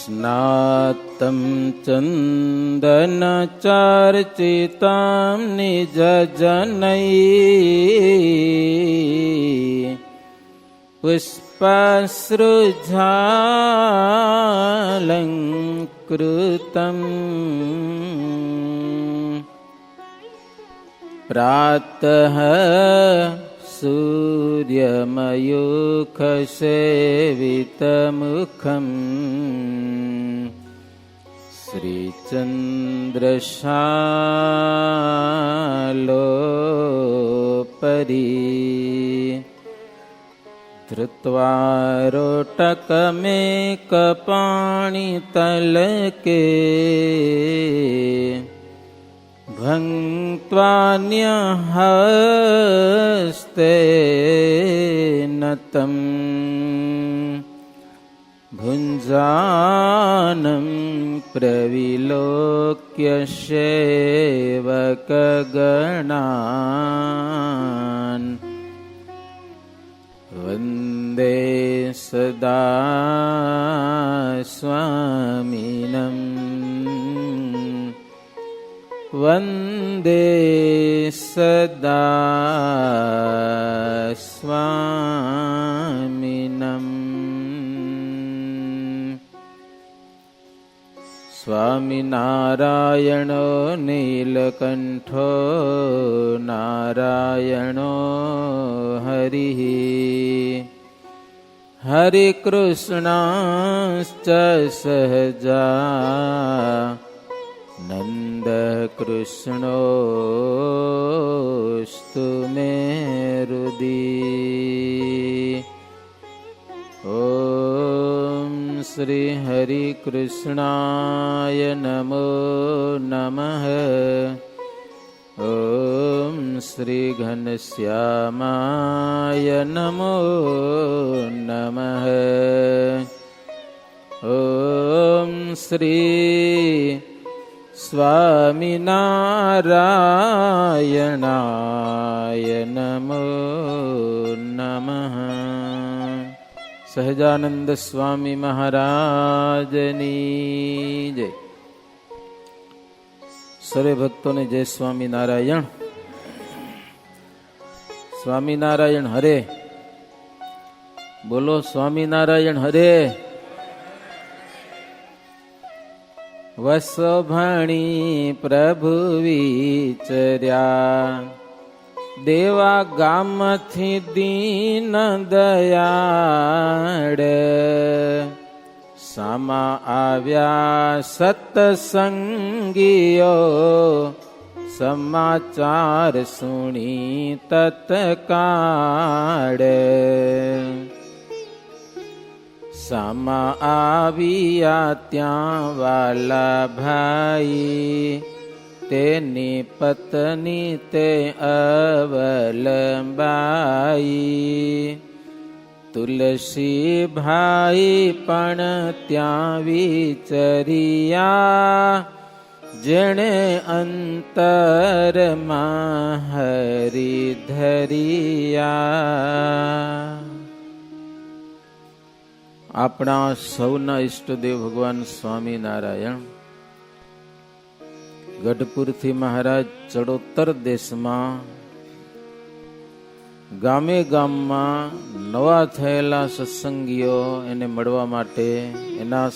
સ્નાતમ ચંદનચર્ચિતમ નિજજનૈ પુષ્પસૃજાલંકૃતમ પ્રાતઃ સૂર્યમયુખસેવિતમુખમ શ્રીચંદ્રશાલોપરી ધૃત્વા રોટકમેકપાણિતલકે ભંક્ત્વાન્યહસ્તેન તમ ભુંજાનં પ્રવિલોક્ય સેવકગણાન વંદે સદા સ્વામિનમ વંદે સદા સ્વામિનમ. સ્વામિનારાયણો નીલકંઠો નારાયણો હરિઃ હરિકૃષ્ણાશ્ચ સહજા નંદકૃષ્ણોસ્તુ મે હૃદિ. ઓમ શ્રી હરિકૃષ્ણાય નમો નમઃ. ઓમ શ્રી ઘનશ્યામાય નમો નમઃ. ઓમ શ્રી સ્વામિનારાયણાય નમો નમઃ. સહજાનંદ સ્વામી મહારાજની જય. સર્વે ભક્તોને જય સ્વામિનારાયણ. સ્વામિનારાયણ હરે. બોલો સ્વામિનારાયણ હરે. વસોભણી પ્રભુ વિચર્યા દેવા ગામથી દીન દયાળ સામા આવ્યા સત્સંગીઓ સમાચાર સુણી તત્કાળ સામા આવ્યા ત્યાં વાલા ભાઈ તેની પત્ની તે અવલંબાઈ તુલસીભાઈ પણ ત્યાં વિચર્યા જેણે અંતરમાં હરિ ધર્યા. આપણા સૌના ઈષ્ટદેવ ભગવાન સ્વામિનારાયણ ગઢપુરથી મહારાજ ચડોતર દેશમાં ગામે ગામમાં નવા થયેલા સત્સંગીઓ એને મળવા માટે એના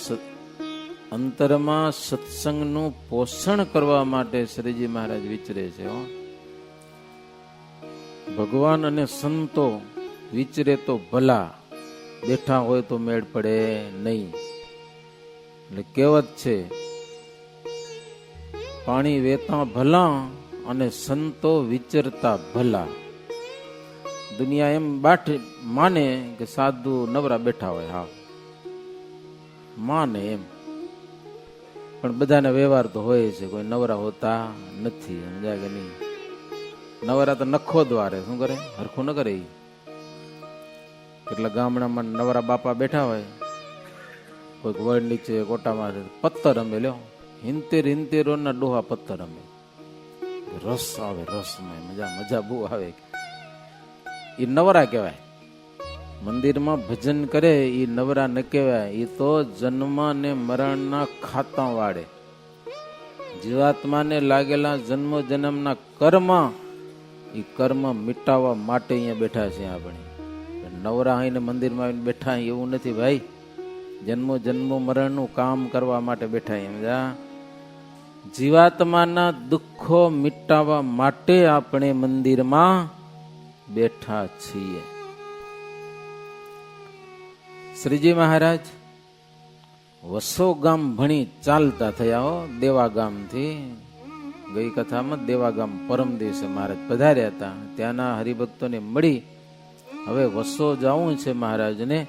અંતરમાં સત્સંગનું પોષણ કરવા માટે શ્રીજી મહારાજ વિચરે છે. ભગવાન અને સંતો વિચરે તો ભલા, બેઠા હોય તો મેળ પડે નહીં. એટલે કહેવત છે, પાણી વેતા ભલા અને સંતો વિચરતા ભલા. દુનિયા એમ માને કે સાધુ નવરા બેઠા હોય, હા માને એમ, પણ બધાના વ્યવહાર તો હોય છે, કોઈ નવરા હોતા નથી. સમજાય કે નહીં? નવરા તો નખો દ્વારે શું કરે, હરખું ન કરે. કેટલા ગામડામાં નવરા બાપા બેઠા હોય, કોઈક વડ નીચે કોટામાં પત્તર રમે. લ્યો 70 ના ડોહા પત્તર રમે. રસ આવે, રસમાં મજા બહુ આવે. એ નવરા કહેવાય. મંદિરમાં ભજન કરે એ નવરા ન કહેવાય, એ તો જન્મ ને મરણના ખાતા વાળે. જીવાત્માને લાગેલા જન્મ જન્મના કર્મ, એ કર્મ મિટાવવા માટે અહીંયા બેઠા છે. આપણે નવરા આવીને મંદિરમાં આવીને બેઠા એવું નથી ભાઈ. જન્મો જન્મો મરણનું કામ કરવા માટે બેઠા. સમજા? જીવાત્માના દુઃખો મિટાવવા માટે આપણે મંદિરમાં બેઠા છીએ. શ્રીજી મહારાજ વસો ગામ ભણી ચાલતા થયા હો, દેવા ગામથી. ગઈ કથામાં દેવા ગામ પરમ દિવસે મહારાજ પધાર્યા હતા. ત્યાંના હરિભક્તોને મળી હવે વસો જવું છે મહારાજને.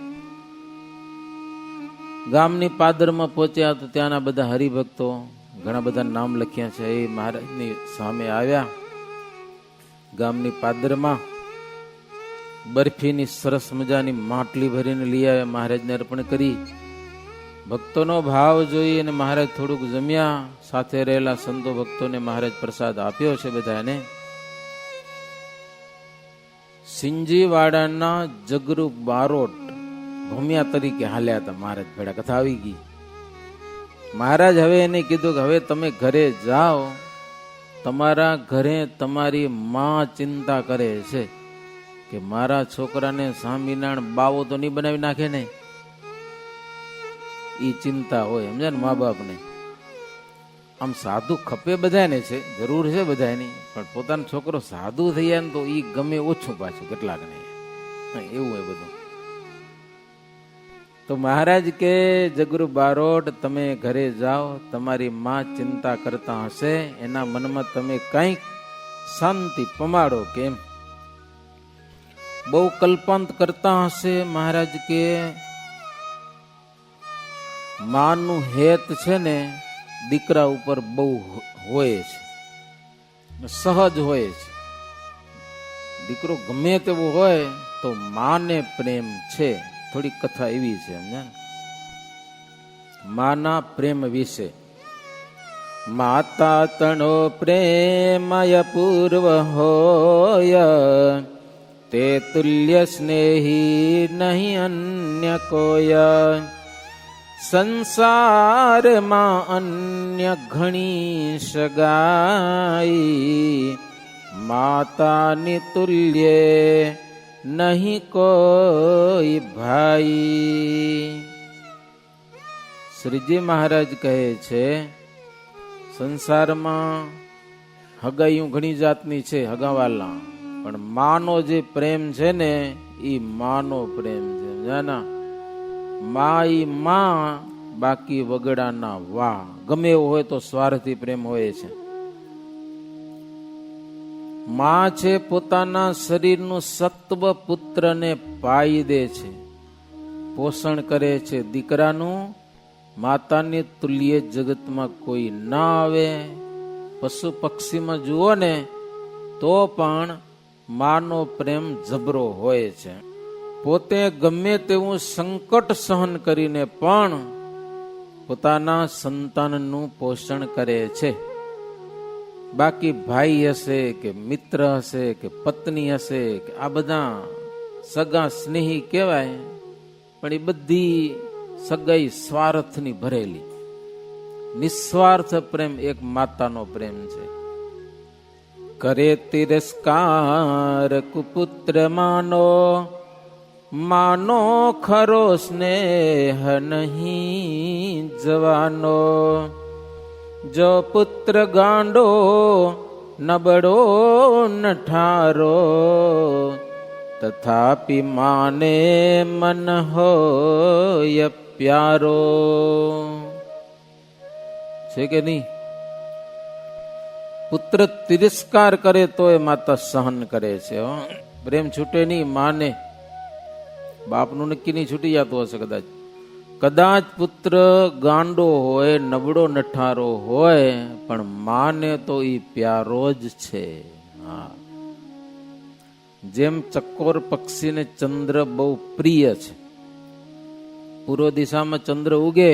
ગામની પાદરમાં પહોંચ્યા તો ત્યાંના બધા હરિભક્તો, ઘણા બધા નામ લખ્યા છે, એ મહારાજની સામે આવ્યા. ગામની પાદરમાં બરફીની સરસ મજાની માટલી ભરીને લઈ આવ્યા, મહારાજને અર્પણ કરી. ભક્તોનો ભાવ જોઈ અને મહારાજ થોડુંક જમ્યા. સાથે રહેલા સંતો ભક્તોને મહારાજ પ્રસાદ આપ્યો છે બધાને. સિંજીવાડાના જગરુ બારોટ ભૂમિયા તરીકે હાલ્યા હતા મહારાજ ભેડા. કથા આવી ગઈ. મહારાજ હવે એને કીધું કે હવે તમે ઘરે જાઓ, તમારા ઘરે તમારી માં ચિંતા કરે છે કે મારા છોકરાને સ્વામિનારાયણ બાવો તો નહીં બનાવી નાખે ને. ઈ ચિંતા હોય, સમજે ને મા બાપને. આમ સાધુ ખપે બધાને છે, જરૂર છે બધાની, પણ પોતાનો છોકરો સાધુ થઈ જાય ને તો ઈ ગમે ઓછું પાછું કેટલાકને. એવું હોય બધું. તો મહારાજ કે જગરુ બારોટ તમે ઘરે જાઓ, તમારી માં ચિંતા કરતા હશે, એના મનમાં તમે કંઈક શાંતિ પમાડો. કેમ? બહુ કલ્પાંત કરતા હશે. મહારાજ કે માનું હેત છે ને દીકરા ઉપર બહુ હોય છે, સહજ હોય છે. દીકરો ગમે તેવો હોય તો માને પ્રેમ છે. થોડી કથા એવી છે, સમજ્યા? માના પ્રેમ વિશે. માતા તણો પ્રેમય પૂર્વ હોય, તે તુલ્ય સ્નેહી નહીં અન્ય કોય. સંસારમાં અન્ય ઘણી સગાઈ, માતાની તુલ્ય નહીં કોઈ ભાઈ. શ્રીજી મહારાજ કહે છે સંસારમાં હગાઈયું ઘણી જાતની છે, હગાવાલા, પણ માનો જે પ્રેમ છે ને એ માનો પ્રેમ છે. જાના મા ઈ મા, બાકી વગડાના વાહ. ગમે એવો હોય તો સ્વાર્થી પ્રેમ હોય છે. માં છે પોતાના શરીરનું સત્વ પુત્રને પાઈ દે છે, પોષણ કરે છે દીકરાનું. માતાની તુલ્ય જગતમાં કોઈ ના આવે. પશુ પક્ષીમાં જુઓ ને તો પણ માનો પ્રેમ જબરો હોય છે. પોતે ગમે તેવું સંકટ સહન કરીને પણ પોતાના સંતાનનું પોષણ કરે છે. બાકી ભાઈ હશે કે મિત્ર હશે કે પત્ની હશે કે આ બધા સગા સ્નેહી કહેવાય, પણ એ બધી સગાઈ સ્વાર્થની ભરેલી. નિસ્વાર્થ પ્રેમ એક માતાનો પ્રેમ છે. કરે તિરસ્કાર કુપુત્ર માનો, માનો ખરો સ્નેહ નહીં જવાનો. જો પુત્ર ગાંડો નબળો નઠારો, તથાપિ માને મન હોય પ્યારો. છે કે નહીં? પુત્ર તિરસ્કાર કરે તો એ માતા સહન કરે છે. પ્રેમ છૂટે નહીં માને. બાપનું નક્કી નહીં છૂટી જતું હશે કદાચ. કદાચ પુત્ર ગાંડો હોય, નબળો નઠારો હોય, પણ માને તો એ પ્યારો જ છે. હા, જેમ ચકોર પક્ષીને ચંદ્ર બહુ પ્રિય છે. પૂર્વ દિશામાં ચંદ્ર ઉગે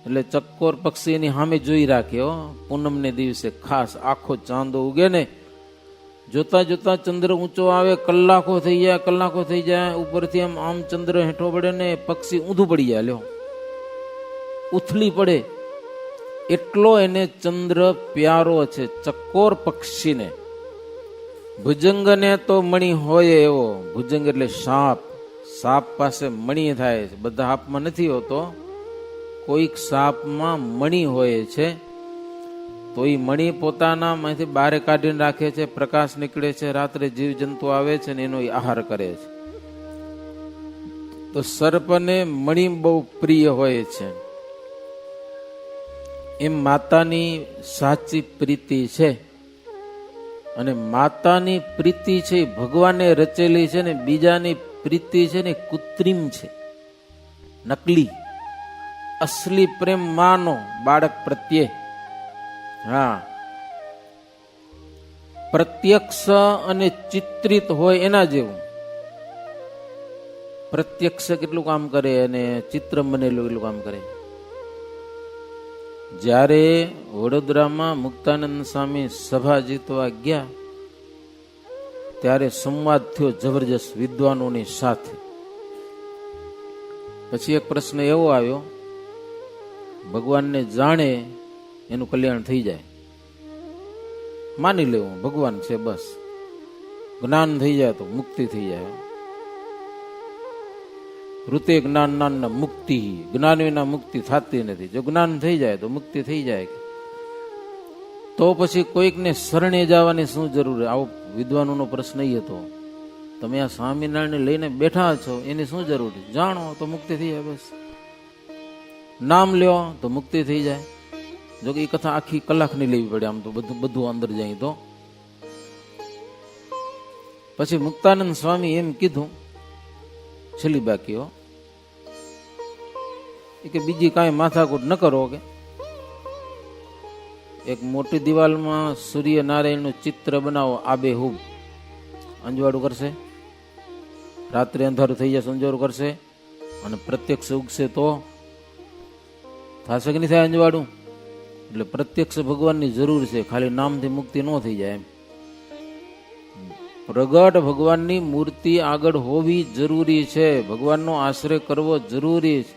એટલે ચકોર પક્ષી એની સામે જોઈ રાખ્યો. પૂનમને દિવસે ખાસ આખો ચાંદો ઉગે ને જોતા જોતા ચંદ્ર ઊંચો આવે, કલાકો થઈ જાય, ઉપરથી આમ ચંદ્ર હેઠો પડે ને પક્ષી ઊંધું પડી જાય, લ્યો ઉથલી પડે, એટલો એને ચંદ્ર પ્યારો છે. ચકોર પક્ષીને, ભુજંગને તો મણી હોય એવો, ભુજંગ એટલે સાપ, સાપ પાસે મણી થાય છે. બધા સાપમાં નથી હોતો, કોઈક સાપમાં મણી હોય છે, તો એ મણી પોતાના માંથી બહાર કાઢીને રાખે છે, પ્રકાશ નીકળે છે, રાત્રે જીવ જંતુ આવે છે ને એનો આહાર કરે છે. તો સર્પને મણી બહુ પ્રિય હોય છે. એમ માતાની સાચી પ્રીતિ છે, અને માતાની પ્રીતિ છે ભગવાને રચેલી છે ને બીજાની પ્રીતિ છે ને કૃત્રિમ છે, નકલી. અસલી પ્રેમ માનો બાળક પ્રત્યે, હા, પ્રત્યક્ષ અને ચિત્રિત હોય એના જેવું. પ્રત્યક્ષ કેટલું કામ કરે અને ચિત્ર બનેલું એટલું કામ કરે. જ્યારે વડોદરામાં મુક્તાનંદ સ્વામી સભા જીતવા ગયા ત્યારે સંવાદ થયો જબરજસ્ત વિદ્વાનોની સાથે. પછી એક પ્રશ્ન એવો આવ્યો, ભગવાનને જાણે એનું કલ્યાણ થઈ જાય, માની લેવું ભગવાન છે બસ, જ્ઞાન થઈ જાય તો મુક્તિ થઈ જાય. ઋતે જ્ઞાન નાન મુક્તિ, જ્ઞાન વિના મુક્તિ થતી નથી. જો જ્ઞાન થઈ જાય તો મુક્તિ થઈ જાય. તો પછી કોઈકને શરણે જવાની શું જરૂર? આવો વિદ્વાનોનો પ્રશ્ન એ હતો. તમે આ સ્વામિનારાયણ લઈને બેઠા છો એની શું જરૂર? જાણો તો મુક્તિ થઈ જાય બસ, નામ લ્યો તો મુક્તિ થઈ જાય. જો કે એ કથા આખી કલાકની લેવી પડે, આમ તો બધું અંદર જાય તો. પછી મુક્તાનંદ સ્વામી એમ કીધું, છેલ્લી બાકીઓ કે બીજી કાંઈ માથાકૂટ ન કરો, કે એક મોટી દિવાલમાં સૂર્યનારાયણનું ચિત્ર બનાવો, આબેહૂબ. અંજવાળું કરશે, રાત્રે અંધારું થઈ જશે, અંજવાળું કરશે, અને પ્રત્યક્ષ ઉગશે તો થશે કે નહીં થાય અંજવાળું? એટલે પ્રત્યક્ષ ભગવાનની જરૂર છે, ખાલી નામથી મુક્તિ ન થઈ જાય એમ. પ્રગટ ભગવાનની મૂર્તિ આગળ હોવી જરૂરી છે, ભગવાનનો આશ્રય કરવો જરૂરી છે.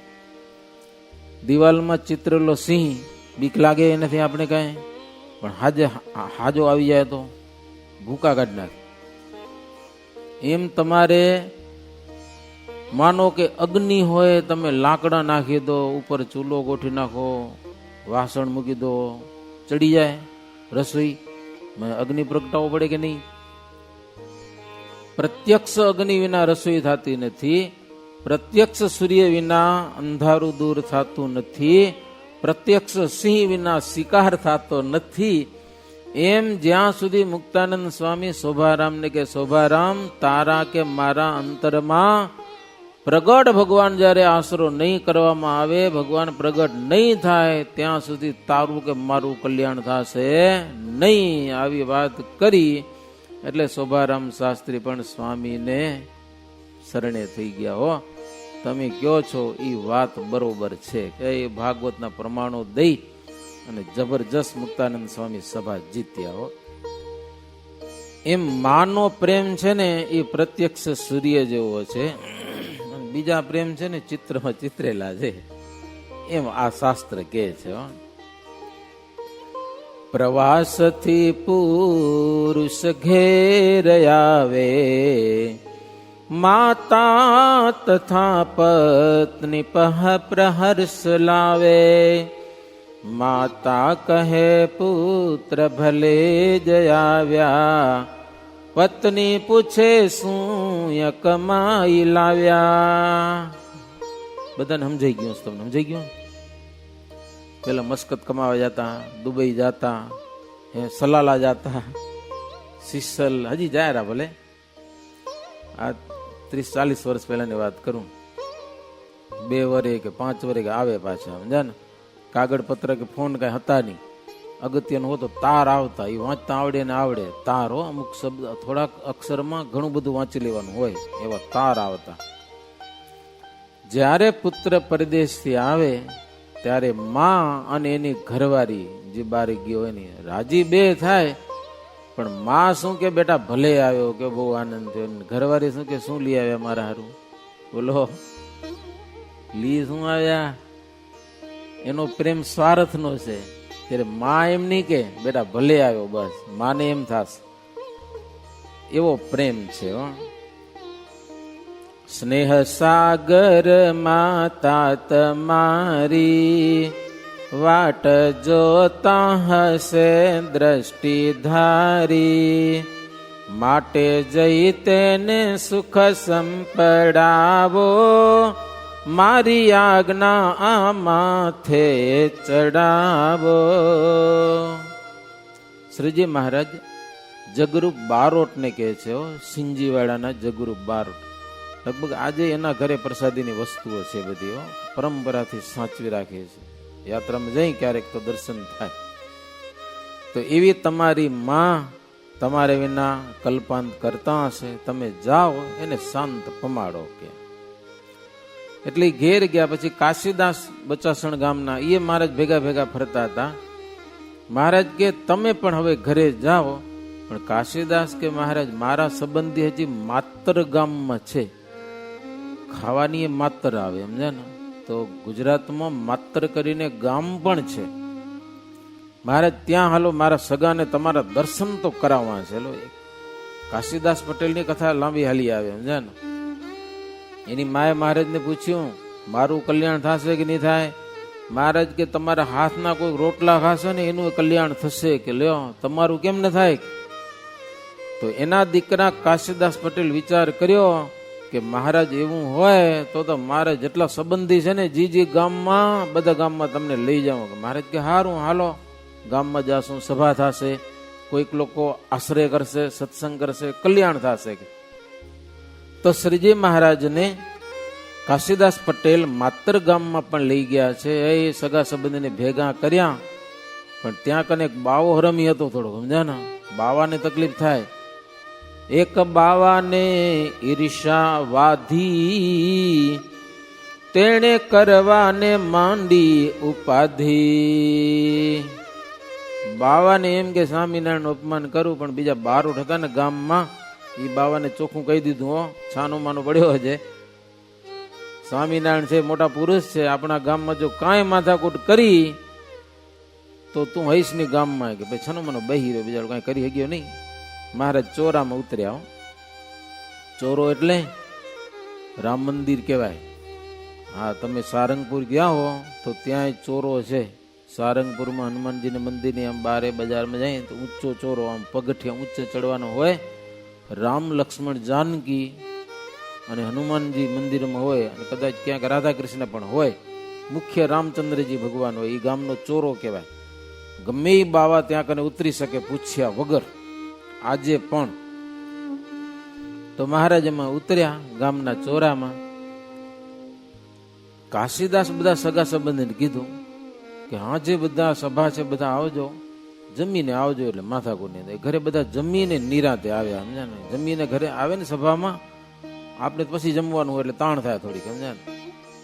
દિવાલમાં ચિત્રેલો સિંહ બીક લાગે એનાથી આપણે કાંઈ, પણ હાજો આવી જાય તો ભૂકા કાઢી નાખે. એમ તમારે માનો કે અગ્નિ હોય, તમે લાકડા નાખી દો, ઉપર ચૂલો ગોઠવી નાખો, વાસણ મૂકી દો, ચડી જાય રસોઈ, અગ્નિ પ્રગટાવવો પડે કે નહીં? પ્રત્યક્ષ અગ્નિ વિના રસોઈ થતી નથી, પ્રત્યક્ષ સૂર્ય વિના અંધારું દૂર થતું નથી, પ્રત્યક્ષ સિંહ વિના શિકાર થતો નથી. એમ જ્યાં સુધી મુક્તાનંદ સ્વામી શોભારામને કે શોભારામ, તારા કે મારા અંતરમાં પ્રગટ ભગવાન જ્યારે આશરો નહીં કરવામાં આવે, ભગવાન પ્રગટ નહીં થાય, ત્યાં સુધી તારું કે મારું કલ્યાણ થશે નહીં. આવી વાત કરી એટલે શોભારામ શાસ્ત્રી પણ સ્વામીને શરણે થઈ ગયા. હો, તમે કહો છો એ વાત બરોબર છે, કે એ ભાગવતના પ્રમાણો દઈ અને જબરજસ્ત મુક્તાનંદ સ્વામી સભા જીત્યા. હો, એમ માનો પ્રેમ છે ને એ પ્રત્યક્ષ સૂર્ય જેવો છે, બીજા પ્રેમ છે ને ચિત્રમાં ચિત્રેલા છે, એમ આ શાસ્ત્ર કહે છે. પ્રવાસથી પુરુષ ઘેર આવે, માતા તથા પત્ની પહ પ્રહર્ષ લાવે. માતા કહે પુત્ર ભલે જ આવ્યા, પત્ની પૂછે શું કમાઈ લાવ્યા. બધાને સમજાઈ ગયું? તમને સમજાઈ ગયું? પેલા મસ્કત કમાવા જતા, દુબઈ જતા, સલાલા જતા, સિસલ હજી જાય ભલે. આ 30-40 વર્ષ પહેલાની વાત કરું. 2 વર્ષે કે 5 વર્ષે આવે પાછા, સમજા ને. કાગળ પત્ર કે ફોન કઈ હતા નહીં, અગત્યનું હોતો તાર આવતા, એ વાંચતા આવડે ને આવડે તાર. હો, અમુક શબ્દ થોડાક અક્ષરમાં ઘણું બધું વાંચી લેવાનું હોય, એવા તાર આવતા. જ્યારે પુત્ર પરદેશથી આવે ત્યારે માં અને એની ઘરવાળી જે બારી ગયો હોય ને રાજી બે થાય પણ માં શું કે બેટા ભલે આવ્યો કે બહુ આનંદ થયો, ઘરવાળી શું કે શું લઈ આવ્યા મારા હારું? બોલો, લી શું આવ્યા? એનો પ્રેમ સ્વાર્થ નો છે. ત્યારે માં એમ નહીં કે બેટા ભલે આવ્યો, બસ માને એમ થશે. એવો પ્રેમ છે. સ્નેહ સાગર માતા તમારી, વાટ જોતા હશે દ્રષ્ટિ ધારી. માટે જઈ તેને સુખ સંપડાવો, મારી આજ્ઞા આ માથે ચડાવો. શ્રીજી મહારાજ જગરૂપ બારોટ ને કહે છે, સિંજીવાડાના જગરૂપ બારોટ. લગભગ આજે એના ઘરે પ્રસાદીની વસ્તુઓ છે બધી, પરંપરાથી સાચવી રાખે છે. યાત્રામાં જઈ ક્યારેક તો દર્શન થાય. તો એવી તમારી માં તમારે વિના કલ્પાંત કરતા હશે, તમે જાઓ એને શાંત પમાડો કે. એટલે ઘેર ગયા. પછી કાશીદાસ બચાસણ ગામના એ મહારાજ ભેગા ભેગા ફરતા હતા. મહારાજ કે તમે પણ હવે ઘરે જાઓ. પણ કાશીદાસ કે મહારાજ મારા સંબંધી હજી માતર ગામમાં છે, ખાવાની એ માતર આવે, સમજ્યા ને? તો ગુજરાતમાં માતર કરીને ગામ પણ છે. મહારાજ ત્યાં હાલો, મારા સગાને તમારા દર્શન તો કરાવવા છે. કાશીદાસ પટેલની કથા લાંબી હાલી આવે, સમજ્યા ને? એની માએ મહારાજને પૂછ્યું મારું કલ્યાણ થશે કે નહીં થાય? મહારાજ કે તમારા હાથના કોઈ રોટલા ખાશે ને એનું કલ્યાણ થશે. કે લ્યો તમારું કેમ ન થાય? તો એના દીકરા કાશીદાસ પટેલ વિચાર કર્યો કે મહારાજ એવું હોય તો મારે જેટલા સંબંધી છે ને જી ગામમાં, બધા ગામમાં તમને લઈ જાઉં. મહારાજ કે હારું હાલો, ગામમાં જાશું, સભા થશે, કોઈક લોકો આશ્રય કરશે, સત્સંગ કરશે, કલ્યાણ થશે. તો શ્રીજી મહારાજને કાશીદાસ પટેલ માતર ગામમાં પણ લઈ ગયા છે. એ સગા સંબંધીને ભેગા કર્યા. પણ ત્યાં કને એક બાવો હરમી હતો, થોડો સમજ્યા ને? બાવાને તકલીફ થાય. એક બાવાને ઈર્ષા વાધી, તેણે કરવાને માંડી ઉપાધિ. બાવાને એમ કે સ્વામિનારાયણ અપમાન કરું, પણ બીજા બારોટ હતા ને ગામમાં, એ બાવાને ચોખ્ખું કહી દીધું, છાનો માનો પડ્યો છે, સ્વામિનારાયણ છે, મોટા પુરુષ છે, આપણા ગામમાં જો કાંઈ માથાકૂટ કરી તો તું હઈશ ની ગામમાં. કે ભાઈ છાનો માનો બહી રહ્યો, બીજા કાંઈ કરી શક્યો નહીં. મહારાજ ચોરામાં ઉતર્યા. ચોરો એટલે રામ મંદિર કહેવાય. હા, તમે સારંગપુર ગયા હો તો ત્યાં ચોરો છે. સારંગપુરમાં હનુમાનજીના મંદિરની આમ બારે બજારમાં જાય તો ઊંચો ચોરો, આમ પગથિયા ઊંચે ચડવાનો હોય. રામ લક્ષ્મણ જાનકી અને હનુમાનજી મંદિરમાં હોય, અને કદાચ ક્યાંક રાધા કૃષ્ણ પણ હોય. મુખ્ય રામચંદ્રજી ભગવાન હોય. એ ગામનો ચોરો કહેવાય. ગમે એ બાવા ત્યાં કને ઉતરી શકે પૂછ્યા વગર, આજે પણ. તો મહારાજ એમાં ઉતર્યા ગામના ચોરામાં. કાશીદાસ બધા સગા સંબંધીને કીધું કે હા, જે બધા સભા છે બધા આવજો, જમીને આવજો. એટલે માથાકૂટની ઘરે બધા જમીને નિરાતે આવ્યા, સમજ્યા ને? જમીને ઘરે આવે ને સભામાં, આપણે પછી જમવાનું હોય એટલે તાણ થાય થોડીક, સમજ્યા ને?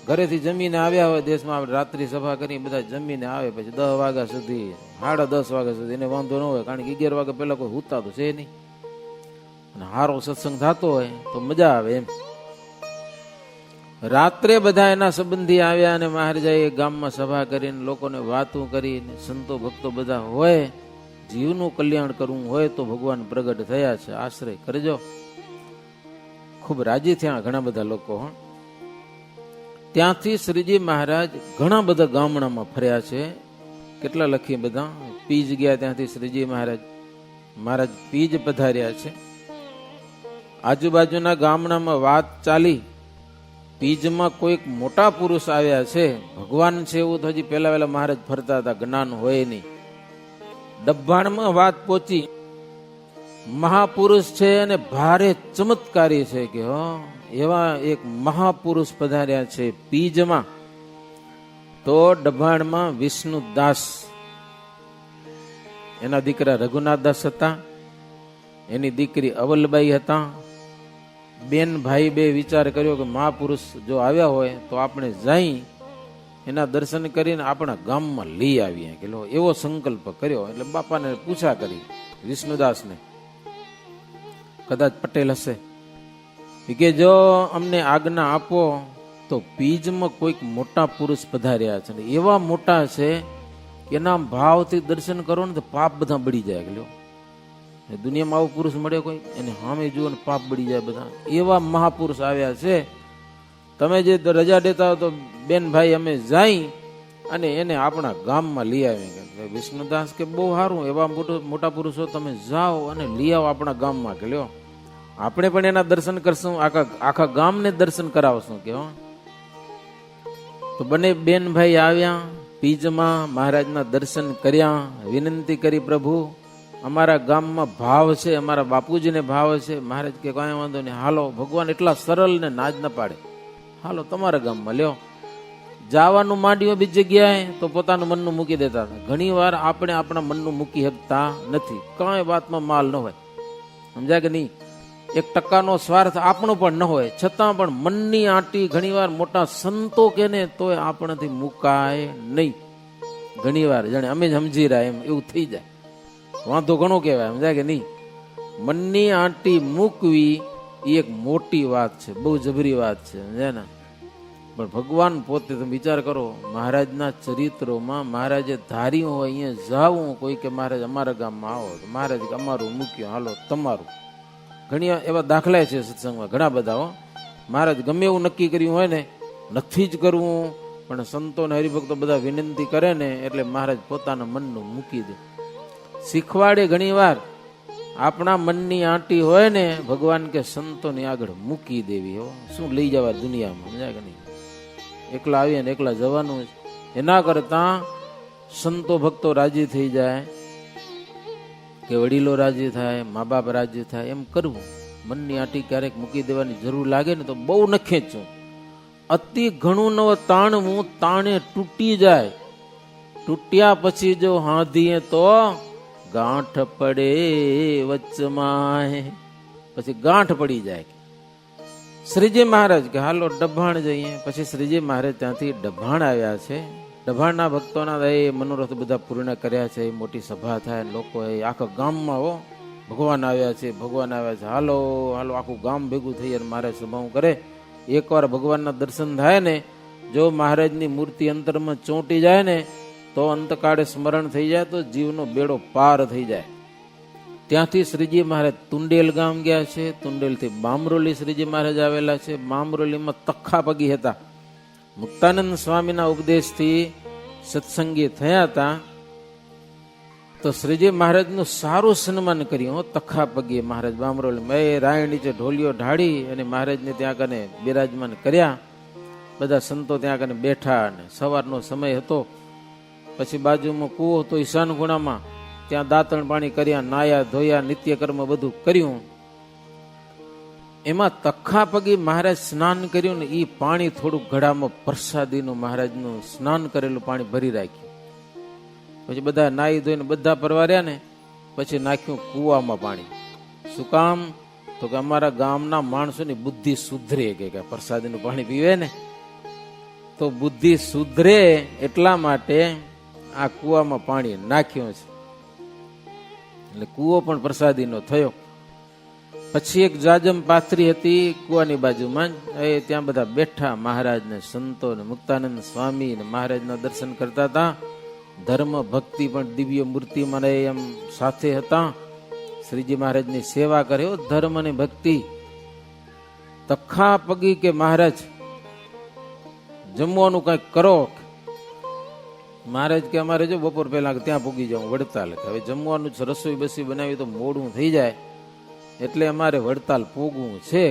ઘરેથી જમીને આવ્યા હોય દેશમાં, આપણે રાત્રિ સભા કરી બધા જમીને આવે પછી 10 વાગ્યા સુધી, 10:30 વાગ્યા સુધી એને વાંધો ન હોય, કારણ કે 11 વાગ્યા પહેલા કોઈ હુતા તો છે નહીં. અને હારો સત્સંગ થતો હોય તો મજા આવે એમ. રાત્રે બધા એના સંબંધી આવ્યા અને મહારાજાએ ગામમાં સભા કરીને લોકોને વાતું કરીને, સંતો ભક્તો બધા હોય, જીવનું કલ્યાણ કરવું હોય તો ભગવાન પ્રગટ થયા છે, આશ્રય કરજો. ખૂબ રાજી થયા ઘણા બધા લોકો. ત્યાંથી શ્રીજી મહારાજ ઘણા બધા ગામડામાં ફર્યા છે. કેટલા લખી બધા. પીજ ગયા, ત્યાંથી શ્રીજી મહારાજ પીજ પધાર્યા છે. આજુબાજુના ગામડામાં વાત ચાલી, પીજમાં કોઈક મોટા પુરુષ આવ્યા છે, ભગવાન છે એવું તો હજી પહેલા મહારાજ ફરતા હતા, જ્ઞાન હોય નહીં. ડબ્બાણમાં વાત પહોંચી, મહાપુરુષ છે અને ભારે ચમત્કારી છે કે એવા એક મહાપુરુષ પધાર્યા છે પીજમાં. તો ડભાણમાં વિષ્ણુદાસ, એના દીકરા રઘુનાથદાસ હતા, એની દીકરી અવલબાઈ હતા. બેન ભાઈ બે વિચાર કર્યો કે મહાપુરુષ જો આવ્યા હોય તો આપણે જઈ એના દર્શન કરીને આપણા ગામમાં લઈ આવીએ. કે એવો સંકલ્પ કર્યો. એટલે બાપાને પૂછા કરી વિષ્ણુદાસને, કદાચ પટેલ હશે, કે જો અમને આજ્ઞા આપો તો પીજમાં કોઈક મોટા પુરુષ પધાર્યા છે, એવા મોટા છે કે એના ભાવથી દર્શન કરો ને તો પાપ બધા બળી જાય. લ્યો, દુનિયામાં આવો પુરુષ મળે કોઈ? એને સામે જુઓ ને પાપ બળી જાય બધા. એવા મહાપુરુષ આવ્યા છે. તમે જે રજા દેતા હો તો બેન ભાઈ અમે જાય અને એને આપણા ગામમાં લઈ આવી. વિષ્ણુદાસ કે બહુ સારું, એવા મોટા પુરુષો તમે જાઓ અને લઈ આવો આપણા ગામમાં. કે લ્યો, આપણે પણ એના દર્શન કરશું, આખા ગામને દર્શન કરાવશું. કે તો બંને બેન ભાઈ આવ્યા પીજમાં, મહારાજના દર્શન કર્યા, વિનંતી કરી, પ્રભુ અમારા ગામમાં ભાવ છે, અમારા બાપુજીને ભાવ છે. મહારાજ કે કાંઈ વાંધો નહીં, હાલો. ભગવાન એટલા સરળ ને નાજ ન પાડે, હાલો તમારા ગામમાં. લ્યો, જવાનું માંડ્યું બીજી જગ્યાએ તો પોતાનું મનનું મૂકી દેતા હતા. ઘણી વાર આપણે આપણા મનનું મૂકી શકતા નથી, કાંઈ વાતમાં માલ ન હોય, સમજાય કે નહીં? 1% સ્વાર્થ આપણો પણ ન હોય, છતાં પણ મનની આંટી ઘણી વાર મોટા સંતો કે ને તોય આપણાથી મુકાય નહીં. ઘણી વાર જાણે અમે જ સમજી રહ્યા એમ એવું થઈ જાય, વાંધો ઘણો કહેવાય, સમજાય કે નહીં? મનની આંટી મૂકવી એ એક મોટી વાત છે, બહુ જબરી વાત છે, સમજાય ને? પણ ભગવાન પોતે, તમે વિચાર કરો, મહારાજના ચરિત્રોમાં મહારાજે ધાર્યું હોય અહીંયા જાવું કોઈ કે મહારાજ અમારા ગામમાં આવો, તો મહારાજ અમારું મૂક્યું, હાલો તમારું. ઘણી એવા દાખલા છે સત્સંગમાં, ઘણા બધા. હો, મહારાજ ગમે એવું નક્કી કર્યું હોય ને, નથી જ કરવું, પણ સંતો ને હરિભક્તો બધા વિનંતી કરે ને એટલે મહારાજ પોતાના મનનું મૂકી દે. શીખવાડે ઘણી વાર આપણા મનની આંટી હોય ને, ભગવાન કે સંતોની આગળ મૂકી દેવી. હો, શું લઈ જવા દુનિયામાં, સમજાય કે નહીં? એકલા આવીએ ને એકલા જવાનું. એના કરતા સંતો ભક્તો રાજી થઈ જાય, કે વડીલો રાજી થાય, મા બાપ રાજી થાય, એમ કરવું. મનની આંટી ક્યારેક મૂકી દેવાની જરૂર લાગે ને તો બહુ ન ખેંચવું. અતિ ઘણું નવ તાણવું, તાણે તૂટી જાય. તૂટ્યા પછી જો હાંધીએ તો ગાંઠ પડે વચમાં, પછી ગાંઠ પડી જાય. શ્રીજી મહારાજ કે હાલો ડભાણ જઈએ. પછી શ્રીજી મહારાજ ત્યાંથી ડભાણ આવ્યા છે. ડભાણના ભક્તોના એ મનોરથ બધા પૂર્ણ કર્યા છે. મોટી સભા થાય, લોકો આખા ગામમાં હો ભગવાન આવ્યા છે, ભગવાન આવ્યા છે, હાલો હાલો, આખું ગામ ભેગું થઈ અને મહારાજ સભાઓ કરે. એકવાર ભગવાનના દર્શન થાય ને, જો મહારાજની મૂર્તિ અંતરમાં ચોંટી જાય ને તો અંતકાળે સ્મરણ થઈ જાય તો જીવનો બેડો પાર થઈ જાય. ત્યાંથી શ્રીજી મહારાજ તુંડેલ ગામ ગયા છે. તુંડેલથી બામરોલી શ્રીજી મહારાજ આવેલા છે. બામરોલીમાં તખ્ખા પગી હતા. મુક્તાનંદ સ્વામીના ઉપદેશથી સત્સંગી થયા હતા. તો શ્રીજી મહારાજનું સારું સન્માન કર્યું. તખ્ખા પગી મહારાજ બામરોલીમાં રાય નીચે ઢોલિયો ઢાળી અને મહારાજને ત્યાં કને બિરાજમાન કર્યા. બધા સંતો ત્યાં કને બેઠા અને સવારનો સમય હતો. પછી બાજુમાં કૂવો હતો ઈશાન ખૂણામાં, ત્યાં દાંતણ પાણી કર્યા, નાયા ધોયા, નિત્યકર્મ બધું કર્યું. એમાં તખ્ખા પગી મહારાજ સ્નાન કર્યું ને એ પાણી થોડુંક ઘડામાં પ્રસાદીનું મહારાજનું સ્નાન કરેલું પાણી ભરી રાખ્યું. પછી બધા નાહી ધોઈને બધા પરવાર્યા ને પછી નાખ્યું કૂવામાં પાણી. શું કામ? તો કે અમારા ગામના માણસોની બુદ્ધિ સુધરે, કે પ્રસાદીનું પાણી પીવે ને તો બુદ્ધિ સુધરે, એટલા માટે આ કૂવામાં પાણી નાખ્યું છે. એટલે કૂવો પણ પ્રસાદીનો થયો. પછી એક જાજમ પાથરી હતી કૂવાની બાજુમાં, ત્યાં બધા બેઠા મહારાજ ને સંતો ને મુક્તાનંદ સ્વામી ને મહારાજના દર્શન કરતા હતા. ધર્મ ભક્તિ પણ દિવ્ય મૂર્તિમાં એમ સાથે હતા. શ્રીજી મહારાજની સેવા કર્યો, ધર્મ અને ભક્તિ. તખ્ખા પગી કે મહારાજ જમવાનું કઈક કરો. મહારાજ કે અમારે જો બપોર પહેલા ત્યાં પૂગી જાઉં વડતાલ, હવે જમવાનું રસોઈ બસી બનાવી તો મોડું થઈ જાય, એટલે અમારે વડતાલ પૂગવું છે.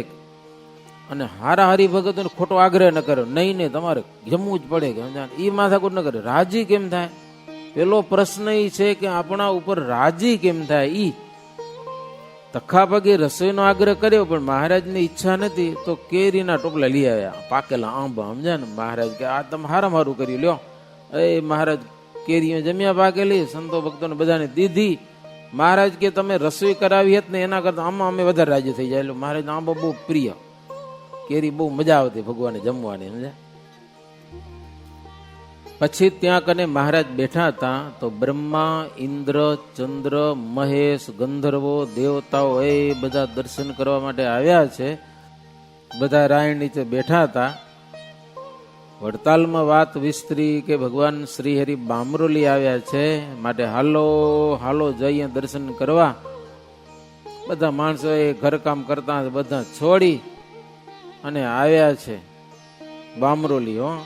અને હારા હરિભગતોને ખોટો આગ્રહ ન કર્યો, નહીં નહીં તમારે જમવું જ પડે, કે એ માથાકૂટ ન કરે. રાજી કેમ થાય? પેલો પ્રશ્ન એ છે કે આપણા ઉપર રાજી કેમ થાય. ઈ તખ્ખા પગે રસોઈનો આગ્રહ કર્યો, પણ મહારાજની ઈચ્છા નથી તો કેરીના ટોપલા લઈ આવ્યા, પાકેલા આંબા, સમજ્યા ને? મહારાજ કે આ તમે હારામ હારું કર્યું, લ્યો. મહારાજ કેરીઓ જમ્યા પાકેલી, સંતો ભક્તોને બધાને દીધી. મહારાજ કે તમે રસોઈ કરાવી હતી ને એના કરતા આમાં અમે વધારે રાજી થઈ જાય. એટલે મહારાજ આંબો બહુ પ્રિય, કેરી બહુ મજા આવતી ભગવાને જમવાની, સમજ્યા? પછી ત્યાં કને મહારાજ બેઠા હતા તો બ્રહ્મા, ઇન્દ્ર, ચંદ્ર, મહેશ, ગંધર્વો, દેવતાઓ એ બધા દર્શન કરવા માટે આવ્યા છે. બધા રાયણ નીચે બેઠા હતા. વડતાલમાં વાત વિસ્તરી કે ભગવાન શ્રી હરિ બામરોલી આવ્યા છે, માટે હાલો હાલો જઈએ દર્શન કરવા. બધા માણસો એ ઘરકામ કરતા બધા છોડી અને આવ્યા છે બામરોલી. હો,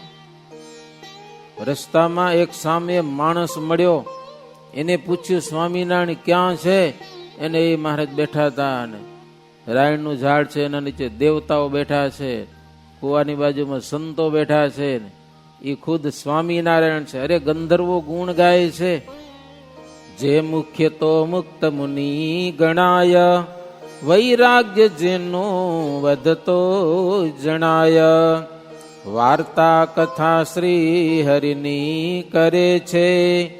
રસ્તામાં એક સામે માણસ મળ્યો. એને પૂછ્યું સ્વામિનારાયણ ક્યાં છે? એને એ મહારાજ બેઠા હતા અને રાયણનું ઝાડ છે, એના નીચે દેવતાઓ બેઠા છે, કુવાની બાજુમાં સંતો બેઠા છે, એ ખુદ સ્વામિનારાયણ છે. અરે ગંધર્વો ગુણ ગાય છે. જે મુખ્ય તો મુક્ત મુનિ ગણાય, વૈરાગ્ય જેનો વધતો જણાય. વાર્તા કથા શ્રી હરિની કરે છે,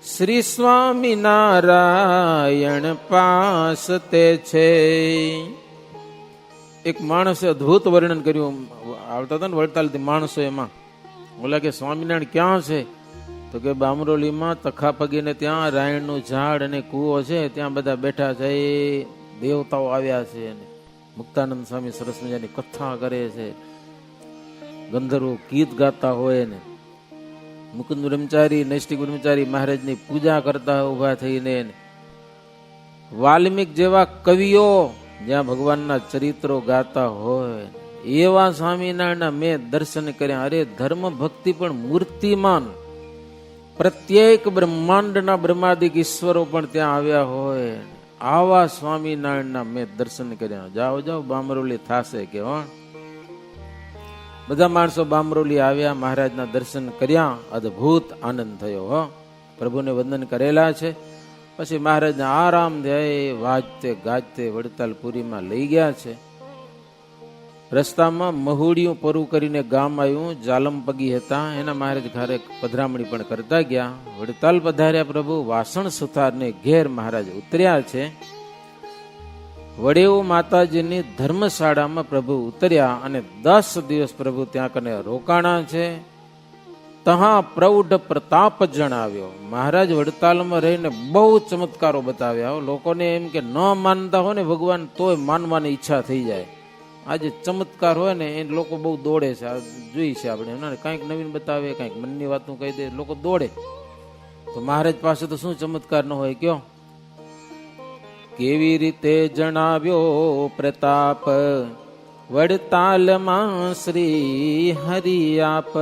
શ્રી સ્વામિનારાયણ પાસ તે છે. એક માણસે અદભુત વર્ણન કર્યું. આવતા હતા ને વડતાલથી માણસો, એમાં બોલા કે સ્વામિનારાયણ ક્યાં છે? તો કે બામરોલીમાં તખાપગીને ત્યાં રાયણનું ઝાડ અને કૂવો છે, ત્યાં બધા બેઠા છે. એ દેવતાઓ આવ્યા છે અને મુક્તાનંદ સ્વામી સરસ મજાની કથા કરે છે. ગંધર્વો ગીત ગાતા હોય ને મુકુંદ બ્રહ્મચારી, નૈષ્ઠિક બ્રહ્મચારી મહારાજની પૂજા કરતા ઉભા થઈને. વાલ્મીક જેવા કવિઓ જ્યાં ભગવાનના ચરિત્રો ગાતા હોય એવા સ્વામિનારાયણના મેં દર્શન કર્યા. અરે ધર્મ ભક્તિ પણ મૂર્તિમાન, પ્રત્યેક બ્રહ્માંડના બ્રહ્માદિક ઈશ્વરો પણ ત્યાં આવ્યા હોય. આવા સ્વામિનારાયણના મેં દર્શન કર્યા. જાઓ જાઓ બામરોલી થાશે કે. બધા માણસો બામરોલી આવ્યા, મહારાજના દર્શન કર્યા. અદભુત આનંદ થયો. હો, પ્રભુને વંદન કરેલા છે. પછી મહારાજને આરામ થાય વાજતે ગાજતે વડતાલપુરીમાં લઈ ગયા છે. રસ્તામાં મહુડિયું પરું કરીને ગામ આવ્યું, જાલમપગી હતા. એના મહારાજ ઘરે પધરામણી પણ કરતા ગયા. વડતાલ પધાર્યા પ્રભુ. વાસણ સુથારને ઘેર મહારાજ ઉતર્યા છે. વડેવ માતાજીની ધર્મશાળામાં પ્રભુ ઉતર્યા અને 10 દિવસ પ્રભુ ત્યાં કને રોકાણા છે. તહા પ્રૌઢ પ્રતાપ જણાવ્યો. મહારાજ વડતાલમાં રહીને બહુ ચમત્કારો બતાવ્યા. લોકોને એમ કે ન માનતા હોય ને ભગવાન, તોય માનવાની ઈચ્છા થઈ જાય. આજે ચમત્કાર હોય ને એ લોકો બહુ દોડે છે. જોઈ છે આપણે, કંઈક નવીન બતાવે, કંઈક મનની વાતનું કહી દે, લોકો દોડે. તો મહારાજ પાસે તો શું ચમત્કાર ન હોય કયો? કેવી રીતે જણાવ્યો પ્રતાપ, વડતાલમાં શ્રી હરિ આપ.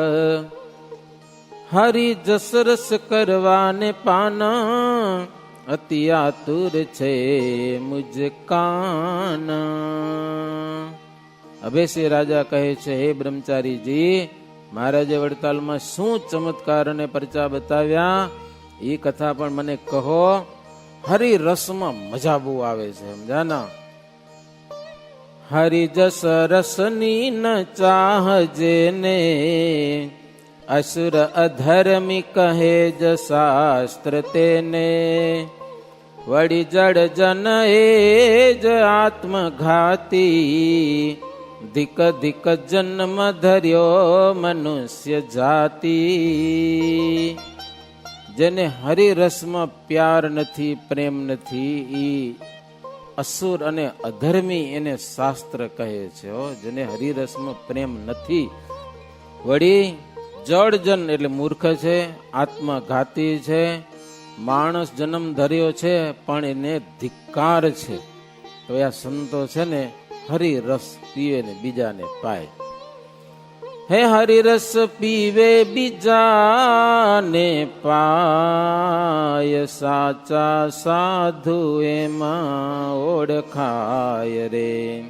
હરિ જસરસ કરવાને પાના, અતિ આતુર છે મુજ કાન. અભેસિંહ રાજા કહે છે, હે બ્રહ્મચારીજી, મહારાજે વડતાલમાં શું ચમત્કાર અને પરચા બતાવ્યા એ કથા પણ મને કહો. હરિ રસમાં મજા બહુ આવે છે, સમજાના? હરિજસ રસની ન ચાહજે ને, અસુર અધર્મી કહે જ શાસ્ત્ર તેને. વળી જડ જન એ જ આત્મઘાતી, ધિક ધિક જન્મ ધર્યો મનુષ્ય જાતિ. જેને હરિરસમાં પ્યાર નથી, પ્રેમ નથી, એ અસુર અને અધર્મી એને શાસ્ત્ર કહે છે. જેને હરિરસમાં પ્રેમ નથી. વળી જળજન એટલે મૂર્ખ છે, આત્મઘાતી છે, માણસ જન્મ ધર્યો છે પણ એને ધિક્કાર છે. તો આ સંતો છે ને હરિરસ પીવે ને બીજાને પાય. હે હરિરસ પીવે બીજાને પાય, સાચા સાધુ એમાં ઓળખાય રે.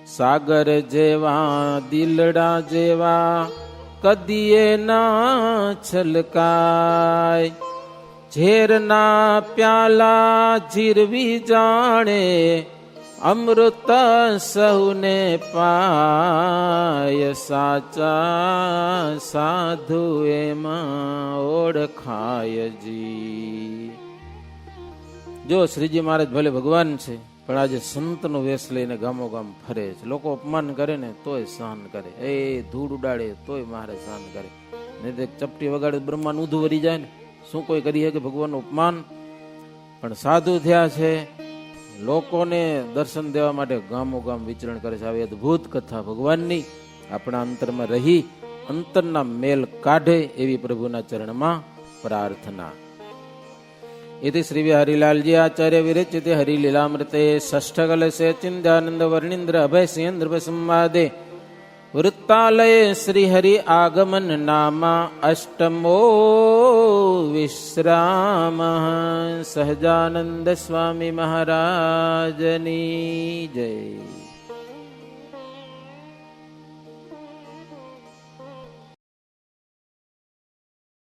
સાગર જેવા દિલડા જેવા કદીએ ના છલકાય. ઝેરના પ્યાલા જીરવી જાણે, અમૃત સહુને પાય. સાચા સાધુ એમાં ઓળખાય જી. જો શ્રીજી મહારાજ ભલે ભગવાન છે પણ આજે સંતનો વેશ લઈને ગામો ગામ ફરે છે. લોકો અપમાન કરે ને તોય સહન કરે, એ ધૂળ ઉડાડે તોય મહારાજ સહન કરે. નહીં તો ચપટી વગાડે બ્રહ્માનું ઊંધું વરી જાય ને. શું કોઈ કરી શકે ભગવાનનું અપમાન? પણ સાધુ થયા છે, લોકોને દર્શન દેવા માટે ગામો ગામ વિચરણ કરે છે. આવી અદભુત કથા ભગવાનની આપણા અંતરમાં રહી અંતરના મેલ કાઢે એવી પ્રભુના ચરણમાં પ્રાર્થના. इति श्री हरिलाल जी आचार्य विरचित हरिलीलामृते षष्ठकलशे चिन्तानंद वर्णीन्द्र अभय सिंह संवादे वृत्तालये श्री हरि आगमन नामा अष्टमो विश्राम. सहजानंद स्वामी महाराजनी जय.